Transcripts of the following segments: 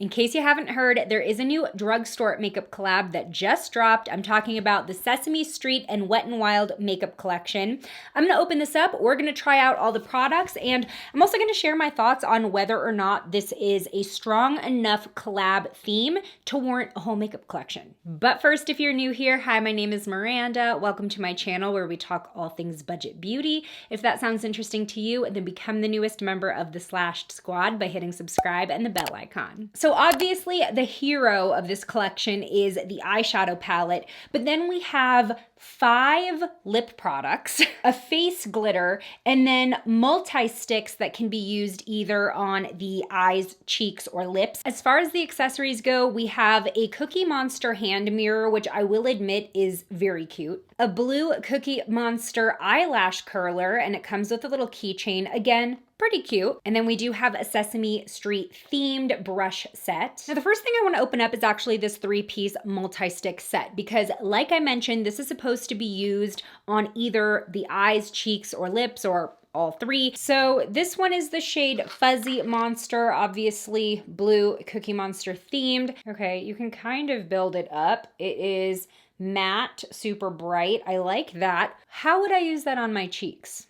In case you haven't heard, there is a new drugstore makeup collab that just dropped. I'm talking about the Sesame Street and Wet n Wild makeup collection. I'm gonna open this up, we're gonna try out all the products, and I'm also gonna share my thoughts on whether or not this is a strong enough collab theme to warrant a whole makeup collection. But first, if you're new here, hi, my name is Miranda. Welcome to my channel where we talk all things budget beauty. If that sounds interesting to you, then become the newest member of the Slashed Squad by hitting subscribe and the bell icon. So obviously the hero of this collection is the eyeshadow palette, but then we have 5 lip products, a face glitter, and then multi-sticks that can be used either on the eyes, cheeks, or lips. As far as the accessories go, we have a Cookie Monster hand mirror, which I will admit is very cute, a blue Cookie Monster eyelash curler, and it comes with a little keychain. Again, pretty cute. And then we do have a Sesame Street themed brush set. Now, the first thing I want to open up is actually this 3-piece multi-stick set, because like I mentioned, this is supposed to be used on either the eyes, cheeks, or lips, or all 3. So this one is the shade Fuzzy Monster, obviously blue Cookie Monster themed. Okay, you can kind of build it up. It is matte, super bright. I like that. How would I use that on my cheeks?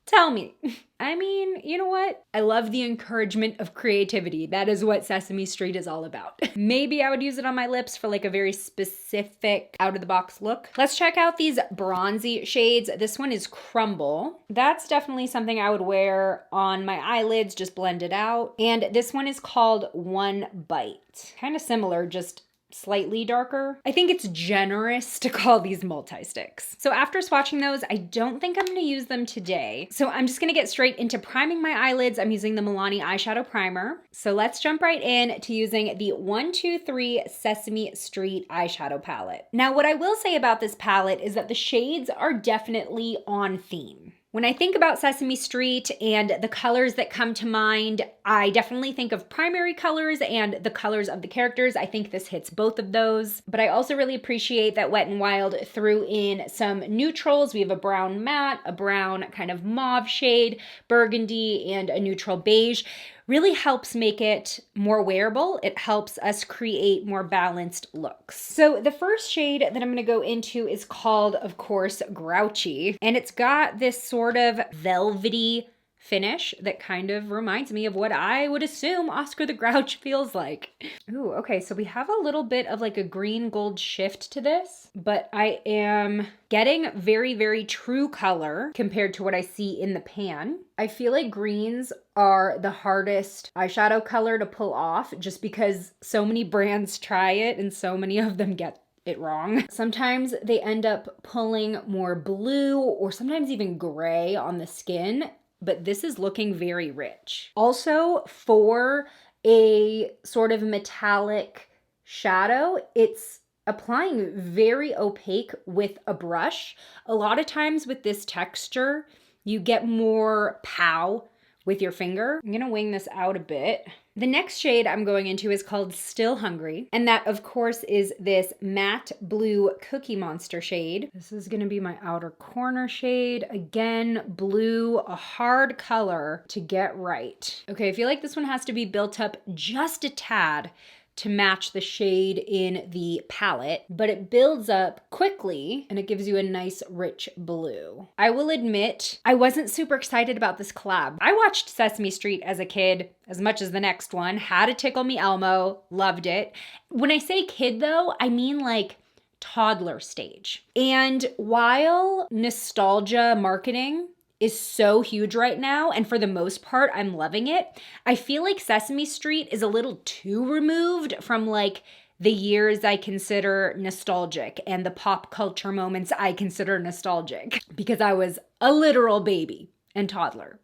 Tell me. I mean, you know what? I love the encouragement of creativity. That is what Sesame Street is all about. Maybe I would use it on my lips for like a very specific out-of-the-box look. Let's check out these bronzy shades. This one is Crumble. That's definitely something I would wear on my eyelids, just blend it out. And this one is called One Bite. Kind of similar, just slightly darker. I think it's generous to call these multi-sticks. So after swatching those, I don't think I'm gonna use them today. So I'm just gonna get straight into priming my eyelids. I'm using the Milani eyeshadow primer. So let's jump right in to using the 123 Sesame Street eyeshadow palette. Now, what I will say about this palette is that the shades are definitely on theme. When I think about Sesame Street and the colors that come to mind, I definitely think of primary colors and the colors of the characters. I think this hits both of those. But I also really appreciate that Wet n Wild threw in some neutrals. We have a brown matte, a brown kind of mauve shade, burgundy, and a neutral beige. Really helps make it more wearable. It helps us create more balanced looks. So the first shade that I'm gonna go into is called, of course, Grouchy. And it's got this sort of velvety finish that kind of reminds me of what I would assume Oscar the Grouch feels like. Ooh, okay, so we have a little bit of like a green gold shift to this, but I am getting very, very true color compared to what I see in the pan. I feel like greens are the hardest eyeshadow color to pull off just because so many brands try it and so many of them get it wrong. Sometimes they end up pulling more blue or sometimes even gray on the skin, but this is looking very rich. Also, for a sort of metallic shadow, it's applying very opaque with a brush. A lot of times with this texture, you get more pow with your finger. I'm gonna wing this out a bit. The next shade I'm going into is called Still Hungry, and that of course is this matte blue Cookie Monster shade. This is gonna be my outer corner shade. Again, blue, a hard color to get right. Okay, I feel like this one has to be built up just a tad to match the shade in the palette, but it builds up quickly and it gives you a nice rich blue. I will admit, I wasn't super excited about this collab. I watched Sesame Street as a kid as much as the next one, had a Tickle Me Elmo, loved it. When I say kid though, I mean like toddler stage. And while nostalgia marketing is so huge right now, and for the most part, I'm loving it, I feel like Sesame Street is a little too removed from like the years I consider nostalgic and the pop culture moments I consider nostalgic because I was a literal baby and toddler.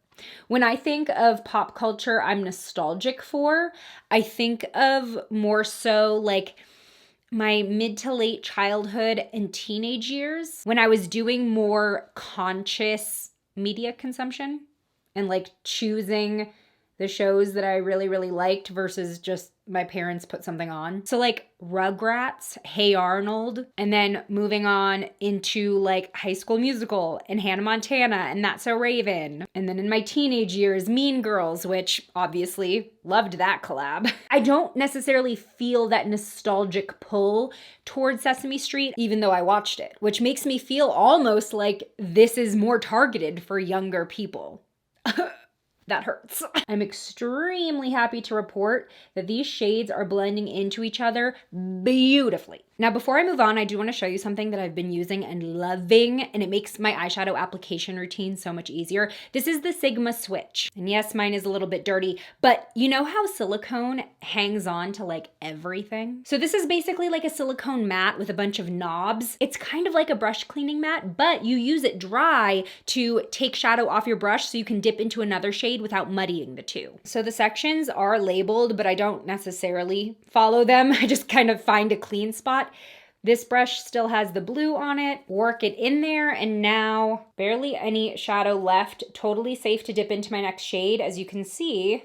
When I think of pop culture I'm nostalgic for, I think of more so like my mid to late childhood and teenage years when I was doing more conscious media consumption and like choosing the shows that I really, really liked versus just my parents put something on. So like Rugrats, Hey Arnold, and then moving on into like High School Musical and Hannah Montana and That's So Raven. And then in my teenage years, Mean Girls, which obviously loved that collab. I don't necessarily feel that nostalgic pull towards Sesame Street, even though I watched it, which makes me feel almost like this is more targeted for younger people. That hurts. I'm extremely happy to report that these shades are blending into each other beautifully. Now, before I move on, I do want to show you something that I've been using and loving, and it makes my eyeshadow application routine so much easier. This is the Sigma Switch. And yes, mine is a little bit dirty, but you know how silicone hangs on to like everything? So this is basically like a silicone mat with a bunch of knobs. It's kind of like a brush cleaning mat, but you use it dry to take shadow off your brush so you can dip into another shade without muddying the two. So the sections are labeled, but I don't necessarily follow them. I just kind of find a clean spot. This brush still has the blue on it, work it in there, and now barely any shadow left. Totally safe to dip into my next shade. As you can see,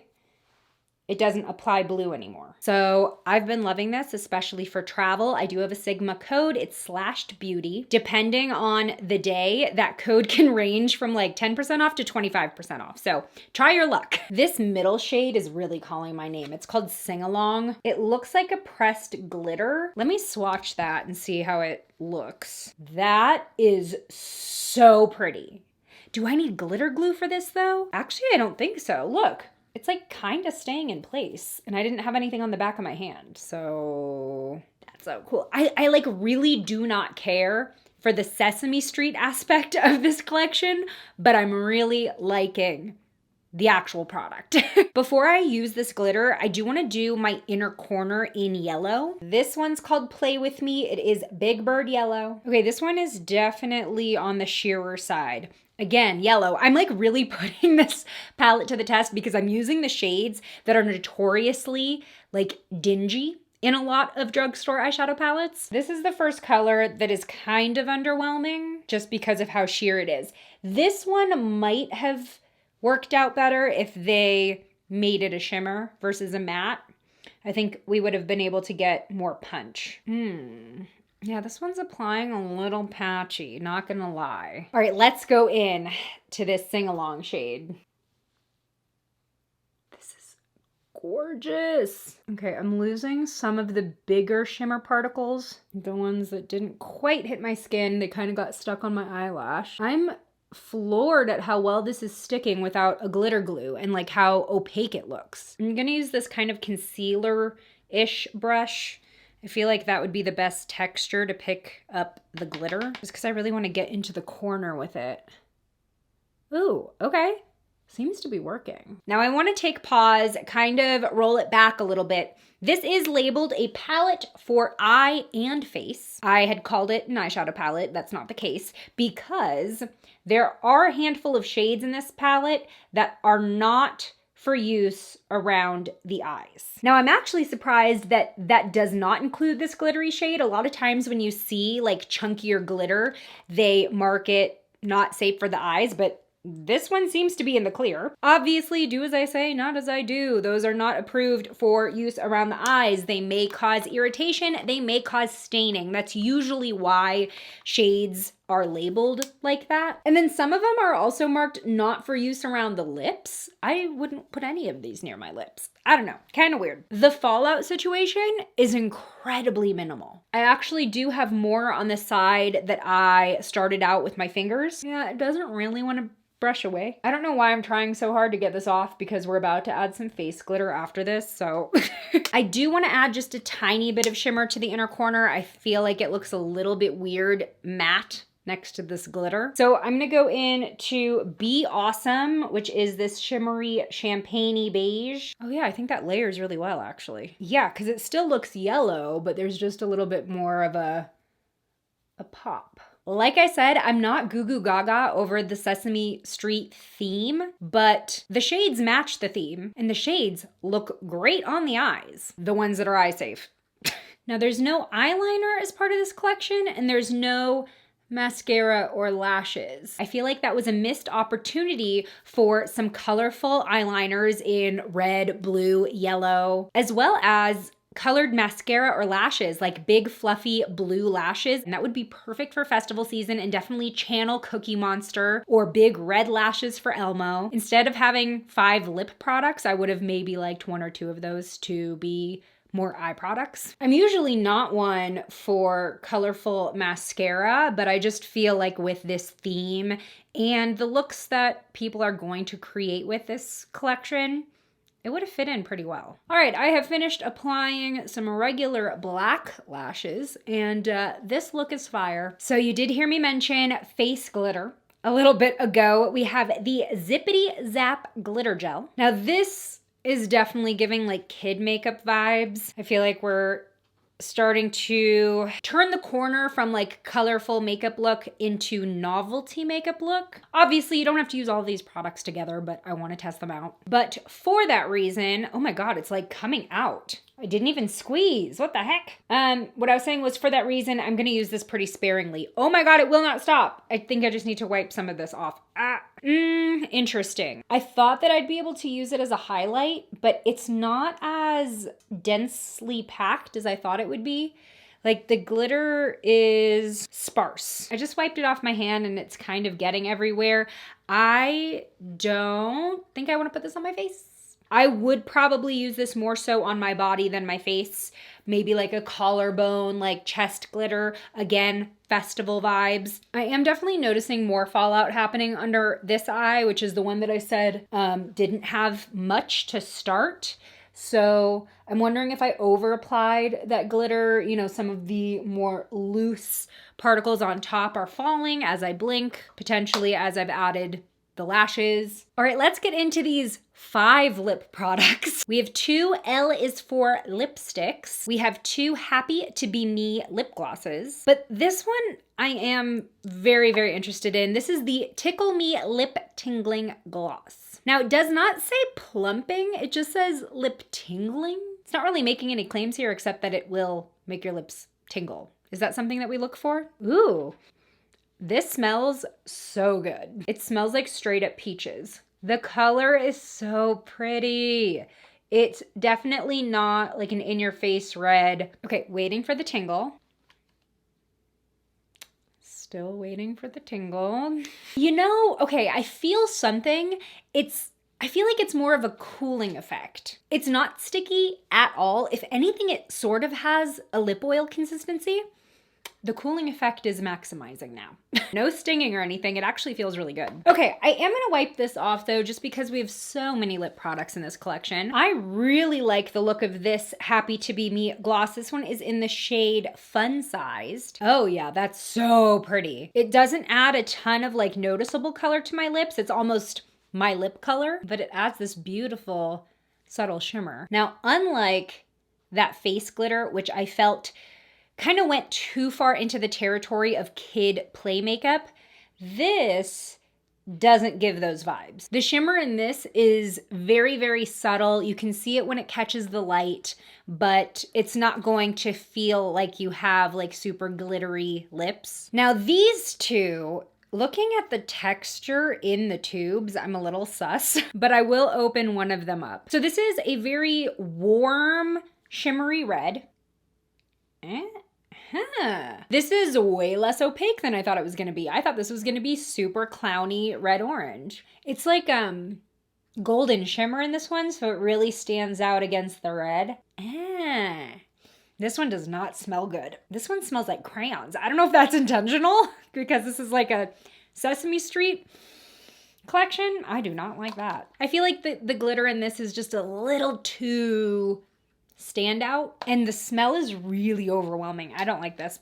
it doesn't apply blue anymore. So I've been loving this, especially for travel. I do have a Sigma code. It's /beauty. Depending on the day, that code can range from like 10% off to 25% off. So try your luck. This middle shade is really calling my name. It's called Sing Along. It looks like a pressed glitter. Let me swatch that and see how it looks. That is so pretty. Do I need glitter glue for this though? Actually, I don't think so. Look. It's like kind of staying in place, and I didn't have anything on the back of my hand, so that's so cool. I like really do not care for the Sesame Street aspect of this collection, but I'm really liking the actual product. Before I use this glitter, I do want to do my inner corner in yellow. This one's called Play With Me. It is Big Bird Yellow. Okay, this one is definitely on the sheerer side. Again, yellow. I'm like really putting this palette to the test because I'm using the shades that are notoriously like dingy in a lot of drugstore eyeshadow palettes. This is the first color that is kind of underwhelming just because of how sheer it is. This one might have worked out better if they made it a shimmer versus a matte. I think we would have been able to get more punch. Yeah, this one's applying a little patchy, not gonna lie. All right, let's go in to this sing-along shade. This is gorgeous. Okay, I'm losing some of the bigger shimmer particles. The ones that didn't quite hit my skin, they kind of got stuck on my eyelash. I'm floored at how well this is sticking without a glitter glue and like how opaque it looks. I'm gonna use this kind of concealer-ish brush. I feel like that would be the best texture to pick up the glitter, just because I really want to get into the corner with it. Ooh, okay. Seems to be working. Now I want to take pause, kind of roll it back a little bit. This is labeled a palette for eye and face. I had called it an eyeshadow palette. That's not the case because there are a handful of shades in this palette that are not for use around the eyes. Now, I'm actually surprised that that does not include this glittery shade. A lot of times when you see like chunkier glitter, they mark it not safe for the eyes, but this one seems to be in the clear. Obviously, do as I say, not as I do. Those are not approved for use around the eyes. They may cause irritation. They may cause staining. That's usually why shades are labeled like that. And then some of them are also marked not for use around the lips. I wouldn't put any of these near my lips. I don't know, kind of weird. The fallout situation is incredibly minimal. I actually do have more on the side that I started out with my fingers. Yeah, it doesn't really want to brush away. I don't know why I'm trying so hard to get this off because we're about to add some face glitter after this, so. I do want to add just a tiny bit of shimmer to the inner corner. I feel like it looks a little bit weird matte next to this glitter. So I'm gonna go in to Be Awesome, which is this shimmery champagne-y beige. Oh yeah, I think that layers really well actually. Yeah, because it still looks yellow, but there's just a little bit more of a pop. Like I said, I'm not goo goo gaga over the Sesame Street theme, but the shades match the theme and the shades look great on the eyes, the ones that are eye safe. Now there's no eyeliner as part of this collection and there's no mascara or lashes. I feel like that was a missed opportunity for some colorful eyeliners in red, blue, yellow, as well as colored mascara or lashes, like big fluffy blue lashes. And that would be perfect for festival season and definitely channel Cookie Monster, or big red lashes for Elmo. Instead of having 5 lip products, I would have maybe liked 1 or 2 of those to be more eye products. I'm usually not one for colorful mascara, but I just feel like with this theme and the looks that people are going to create with this collection, it would have fit in pretty well. All right, I have finished applying some regular black lashes, and this look is fire. So you did hear me mention face glitter a little bit ago. We have the Zippity Zap Glitter Gel. Now this is definitely giving like kid makeup vibes. I feel like we're starting to turn the corner from like colorful makeup look into novelty makeup look. Obviously, you don't have to use all these products together, but I want to test them out. But for that reason, oh my God, it's like coming out. I didn't even squeeze. What the heck? What I was saying was, for that reason, I'm going to use this pretty sparingly. Oh my God, it will not stop. I think I just need to wipe some of this off. Interesting. I thought that I'd be able to use it as a highlight, but it's not as densely packed as I thought it would be. Like the glitter is sparse. I just wiped it off my hand and it's kind of getting everywhere. I don't think I want to put this on my face. I would probably use this more so on my body than my face. Maybe like a collarbone, like chest glitter. Again, festival vibes. I am definitely noticing more fallout happening under this eye, which is the one that I said didn't have much to start. So I'm wondering if I over applied that glitter. You know, some of the more loose particles on top are falling as I blink, potentially as I've added the lashes. All right, let's get into these 5 lip products. We have 2 L is for lipsticks. We have 2 Happy to Be Me lip glosses. But this one I am very, very interested in. This is the Tickle Me Lip Tingling Gloss. Now, it does not say plumping. It just says lip tingling. It's not really making any claims here except that it will make your lips tingle. Is that something that we look for? Ooh. This smells so good. It smells like straight up peaches. The color is so pretty. It's definitely not like an in-your-face red. Okay, waiting for the tingle. Still waiting for the tingle. You know, okay, I feel something. I feel like it's more of a cooling effect. It's not sticky at all. If anything, it sort of has a lip oil consistency. The cooling effect is maximizing now. No stinging or anything. It actually feels really good. Okay, I am gonna wipe this off though, just because we have so many lip products in this collection. I really like the look of this Happy to Be Me gloss. This one is in the shade Fun Sized. Oh yeah, that's so pretty. It doesn't add a ton of like noticeable color to my lips. It's almost my lip color, but it adds this beautiful subtle shimmer. Now, unlike that face glitter, which I felt kind of went too far into the territory of kid play makeup, this doesn't give those vibes. The shimmer in this is very, very subtle. You can see it when it catches the light, but it's not going to feel like you have like super glittery lips. Now these two, looking at the texture in the tubes, I'm a little sus, but I will open one of them up. So this is a very warm, shimmery red. This is way less opaque than I thought it was gonna be. I thought this was gonna be super clowny red-orange. It's like golden shimmer in this one, so it really stands out against the red. This one does not smell good. This one smells like crayons. I don't know if that's intentional because this is like a Sesame Street collection. I do not like that. I feel like the glitter in this is just a little too standout, and the smell is really overwhelming. I don't like this.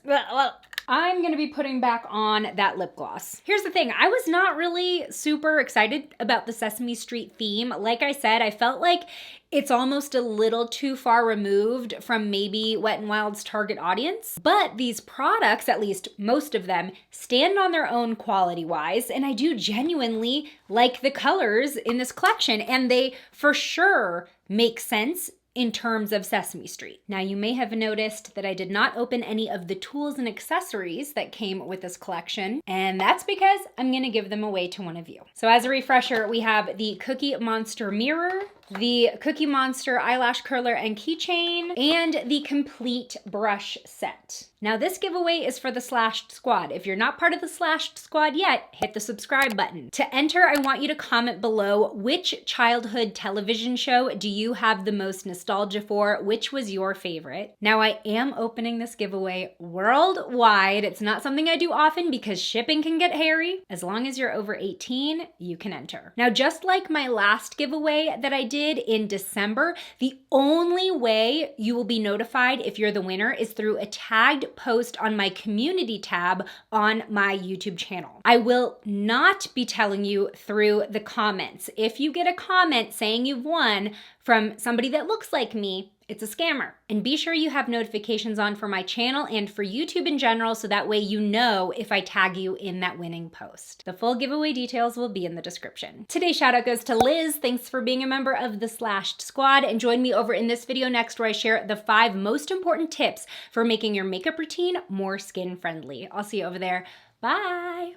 I'm gonna be putting back on that lip gloss. Here's the thing, I was not really super excited about the Sesame Street theme. Like I said, I felt like it's almost a little too far removed from maybe Wet n Wild's target audience. But these products, at least most of them, stand on their own quality-wise, and I do genuinely like the colors in this collection, and they for sure make sense in terms of Sesame Street. Now, you may have noticed that I did not open any of the tools and accessories that came with this collection, and that's because I'm gonna give them away to one of you. So as a refresher, we have the Cookie Monster mirror, the Cookie Monster eyelash curler and keychain, and the complete brush set. Now this giveaway is for the Slashed Squad. If you're not part of the Slashed Squad yet, hit the subscribe button. To enter, I want you to comment below which childhood television show do you have the most nostalgia for, which was your favorite. Now I am opening this giveaway worldwide. It's not something I do often because shipping can get hairy. As long as you're over 18, you can enter. Now just like my last giveaway that I did in December, the only way you will be notified if you're the winner is through a tagged post on my community tab on my YouTube channel. I will not be telling you through the comments. If you get a comment saying you've won from somebody that looks like me, it's a scammer. And be sure you have notifications on for my channel and for YouTube in general, so that way you know if I tag you in that winning post. The full giveaway details will be in the description. Today's shout out goes to Liz. Thanks for being a member of the Slashed Squad, and join me over in this video next where I share the 5 most important tips for making your makeup routine more skin friendly. I'll see you over there. Bye.